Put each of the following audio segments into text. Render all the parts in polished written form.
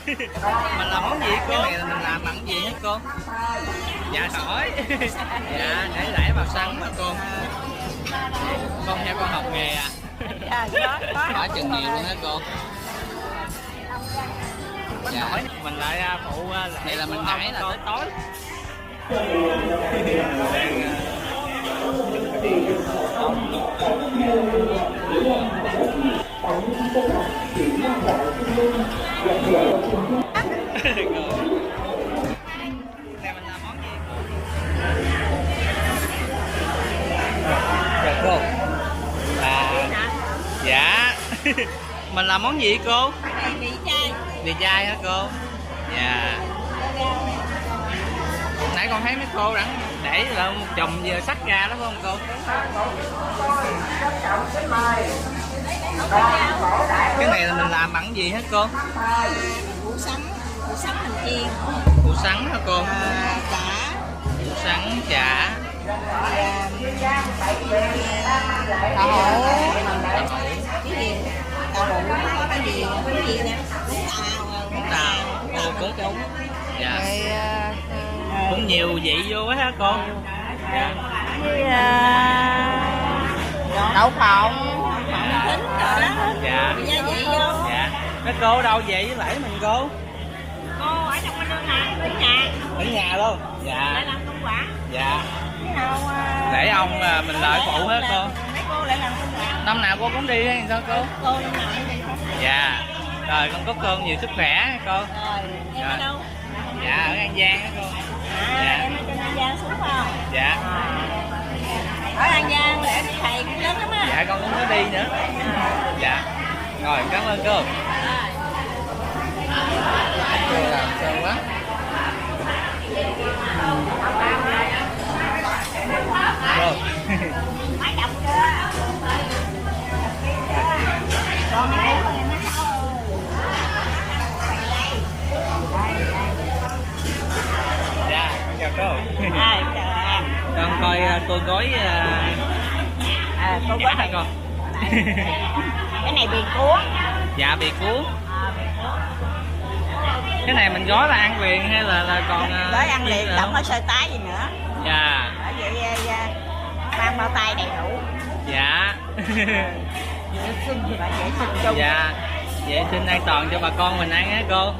Mình làm món gì cô? Cái này là mình làm bằng gì hả cô? Dạ tỏi. Dạ để rải vào xăng mà cô. Con theo con học nghề à? Dạ, có Chừng nhiều luôn hả cô? Dạ. Mình lại phụ đây là mình nãy là tới tối. Này mình làm món gì cô? Dạ cô. Dạ. Mình làm món gì cô? Mì chay. Mì chay hả cô? Dạ. Nãy con thấy mấy cô đã để là một chùm vừa sắc ra đó phải không cô? Cái này là mình làm bằng gì hết cô? Củ sắn hành chiên. Củ sắn hả cô? Chả. Củ sắn chả. Đậu hũ. Cái gì? Đậu hũ cái gì nè? Bún tàu. Cô cũng đúng. Dạ. Cũng nhiều vị vô quá hả cô? Dạ. Đậu phộng thính rồi đó. Dạ. Gia vị vô. Dạ. Cái cô đâu về với lại mình cô? Cô ở trong cái đường này, ở nhà. Ở nhà luôn. Dạ. Lại làm công quả. Dạ. Cái nào Để ông mình lợi phụ hết cô. Mấy cô lại làm công quả. Năm nào cô cũng đi hay sao cô? Cô năm nào cũng đi không? Dạ. Rồi con chúc cô nhiều sức khỏe cô. Rồi, em ở đâu? Dạ ở An Giang đó cô. Dạ. Em ở trên An Giang xuống phải không? Dạ. Ở An Giang lẽ thầy cũng lớn lắm á. Dạ con cũng có đi nữa. Dạ. Rồi cảm ơn cô. Cô làm sao quá. Cô. Máy đập chưa? Còn mấy cô em nói sao? Dạ con chào cô. Chào em. Con coi cô gói Cô chả gói hả con? cái này bì cuốn. Dạ bì cuốn. Bì cuốn. Cái này mình gói là ăn liền hay là còn Gói ăn liền, không có sơ tái gì nữa. Dạ. Bởi vậy mang bao tay đầy đủ. Dạ. Vệ sinh thì phải vệ sinh chung. Dạ. Vệ sinh an toàn cho bà con mình ăn á cô.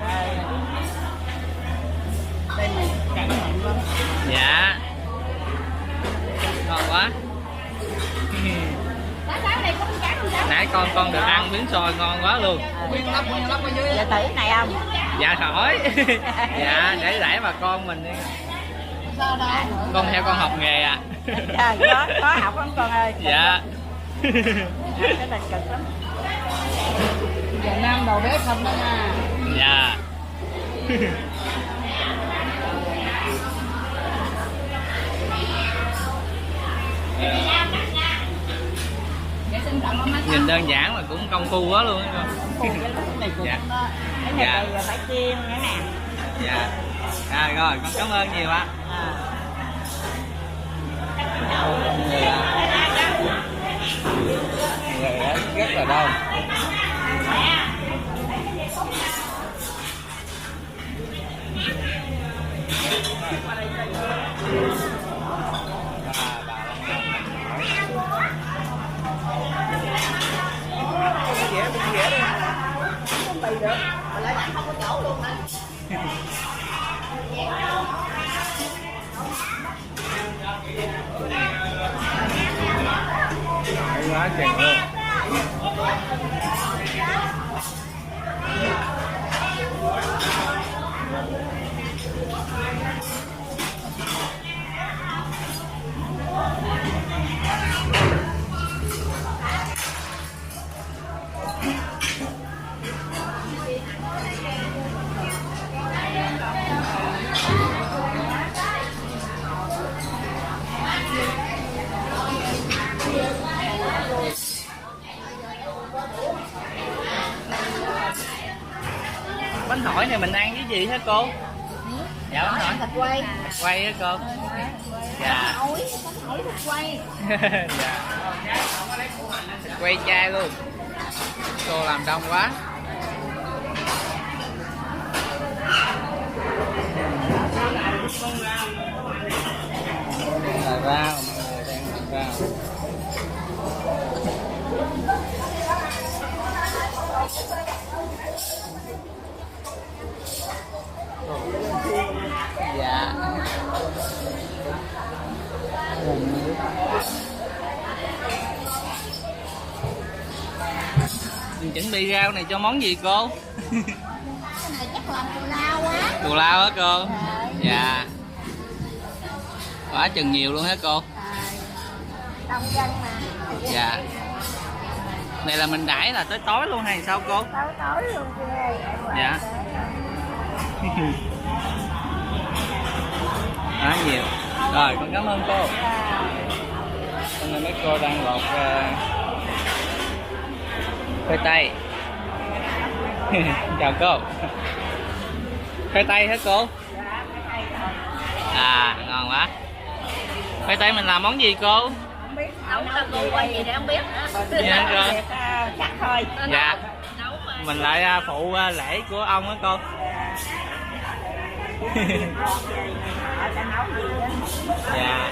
Bên này trải nghiệm luôn. Dạ. Ngon quá. Nãy con được ăn miếng xôi ngon quá luôn. Giờ thử cái này không? Dạ khỏi. Dạ để rải bà con mình đi. Con theo con học nghề à. Dạ có học không con ơi? Dạ. Cái này cực lắm. Giờ Nam đầu bếp không đó nha. Dạ. Nhìn đơn giản mà cũng công phu quá luôn á con. Dạ. Cái này bây giờ phải chiên nữa nè. Dạ. Rồi con cảm ơn nhiều ạ. Người rất là đông. Quá chừng luôn. Bánh hỏi này mình ăn với gì hả cô? Dạ bánh hỏi thịt quay. Quay hả cô? Dạ. Bánh hỏi thịt quay. Dạ. Quay chai luôn. Cô làm đông quá. là rau, mọi người đang làm rau. Dạ. Mình chuẩn bị rau này cho món gì cô? Cái này chắc làm cù lao á. Cù lao hả cô? Rồi. Dạ. Quá chừng nhiều luôn hả cô? Đông dân mà. Dạ. Này là mình đãi là tới tối luôn hay sao cô? Tối tối luôn ghê. Dạ. Quá nhiều. Rồi con cảm ơn cô. Hôm nay mấy cô đang lột khoai tây. Chào cô. Khoai tây hả cô? À ngon quá. Khoai tây mình làm món gì cô? Không biết nấu là cô quay gì để không biết nữa. Dạ cô. Chắc thôi. Dạ. Mình lại phụ lễ của ông á cô. Dạ.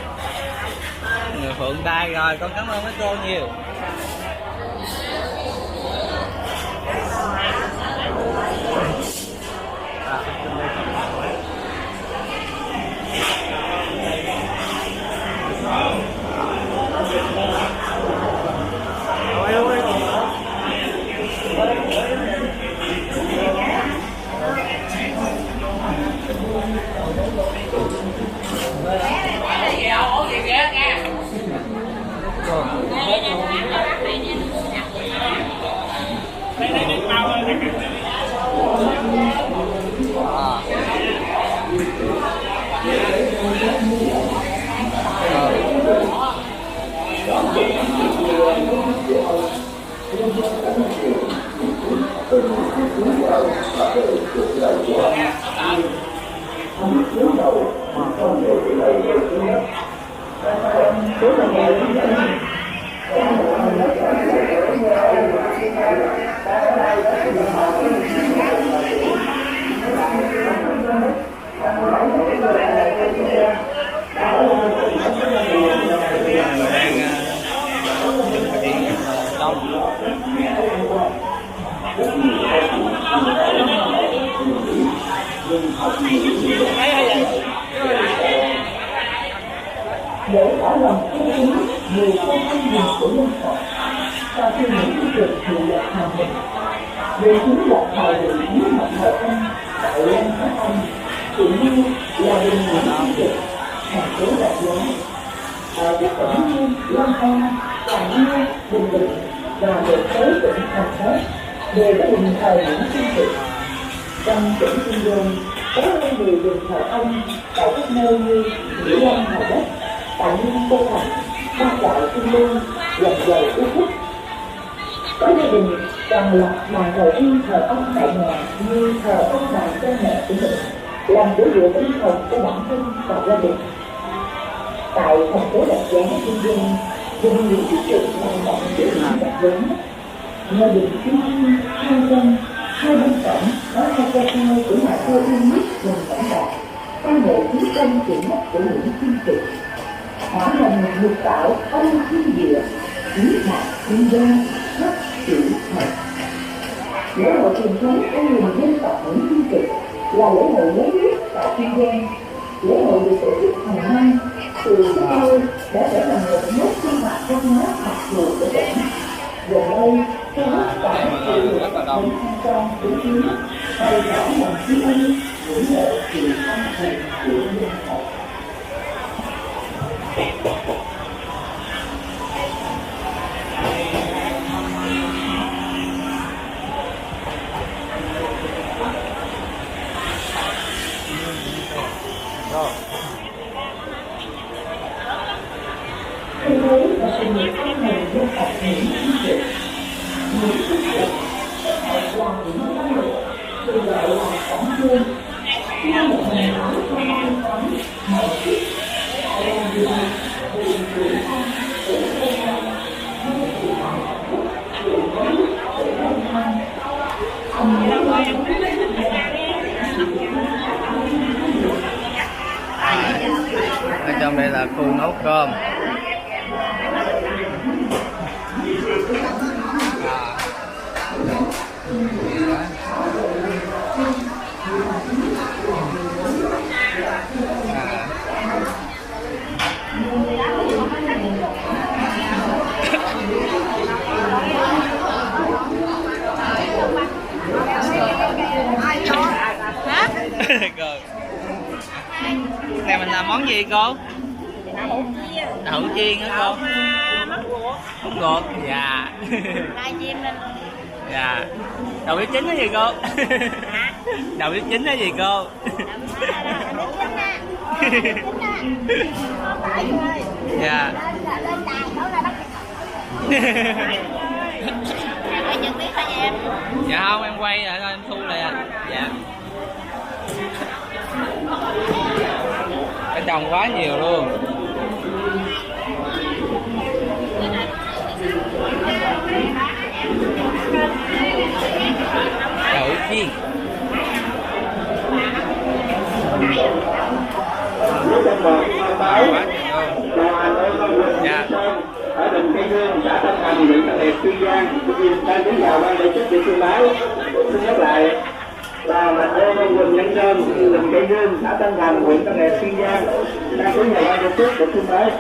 Người phượng tay rồi, con cảm ơn mấy cô nhiều. để tỏ lòng yêu quý người con anh hùng của dân tộc và khi những việc hiện đại hòa bình về chính là thời điểm dưới mặt trời anh tạo lên các anh cũng như là đình những việc thành phố Đà Nẵng ở các tỉnh như Long An, Trà Mai, Bình Định và một số tỉnh thành khác đều đã hình thành những chương trình. Trong tỉnh Trung Dương có hơn 10 đình thờ ông tại các nơi như Mỹ Long Hà Đất, Tại Ninh Tô Thành, Ba Trại Trung Lương, Lần Dầu Phú Quốc. Có gia đình còn lập bàn thờ riêng thờ ông tại nhà như thờ ông bà cha mẹ của mình, làm chỗ dựa tinh thần cho bản thân và gia đình. Tại thành phố Rạch Giá, Trung Dương, dùng những cái trực làm động để những đặc lớn. Gia đình Kim Anh, hai dân, hai bên cổng có hai ca cao của nhà thơ yêu nhất Trần Cảnh Đạt, ca ngợi chiến công chuyện mắt của những chương trình. Hóa là một lục tạo ông thiên địa, chiến hạt thiên gia, khắp chữ thật. Lễ hội truyền thống của người dân tộc những chương trình là lễ hội lớn nhất tại Kiên Giang. Lễ hội được tổ chức hàng năm từ xưa nay đã trở thành một nét sinh hoạt văn hóa đặc thù của tỉnh. Giờ đây, thu hút cả sự được đến tham quan của chuyến bày tỏ lòng tri ân ngưỡng mộ sự anh hùng của dân tộc. Thế giới là sự nghiệp anh hùng dân tộc những chiến dịch. Những chiến dịch là những năng lực từ gọi là tổng thương. Năm 1988, ngày trước là điều từ Việt Nam đến Tây Nam, hay sự hạnh phúc truyền thống của Tây Nam. Ông nhớ Ở trong đây là khu nấu cơm. Rồi. Này mình làm món gì cô? Đậu chiên hả cô? Món ruột. Dạ. Lai chim lên. Dạ. Đậu bếp chín là gì cô? Đậu bếp chín là gì cô? Dạ. Dạ không, em quay rồi thôi, em thu lại à. Dạ. Cái trồng quá nhiều luôn. Đậu chiên. Quá nhiều luôn. Dạ. Ở đình Cây Hương, xã Tân Thành, huyện Tân Hiệp, Kiên Giang. Đang kính chào ban tổ chức buổi tuyên báo. Xin nhắc lại là mặt ô Quỳnh Nhân Sơn, đình Cây Hương, xã Tân Thành, huyện Tân Hiệp, Kiên Giang. Đang kính chào ban tổ chức buổi tuyên báo.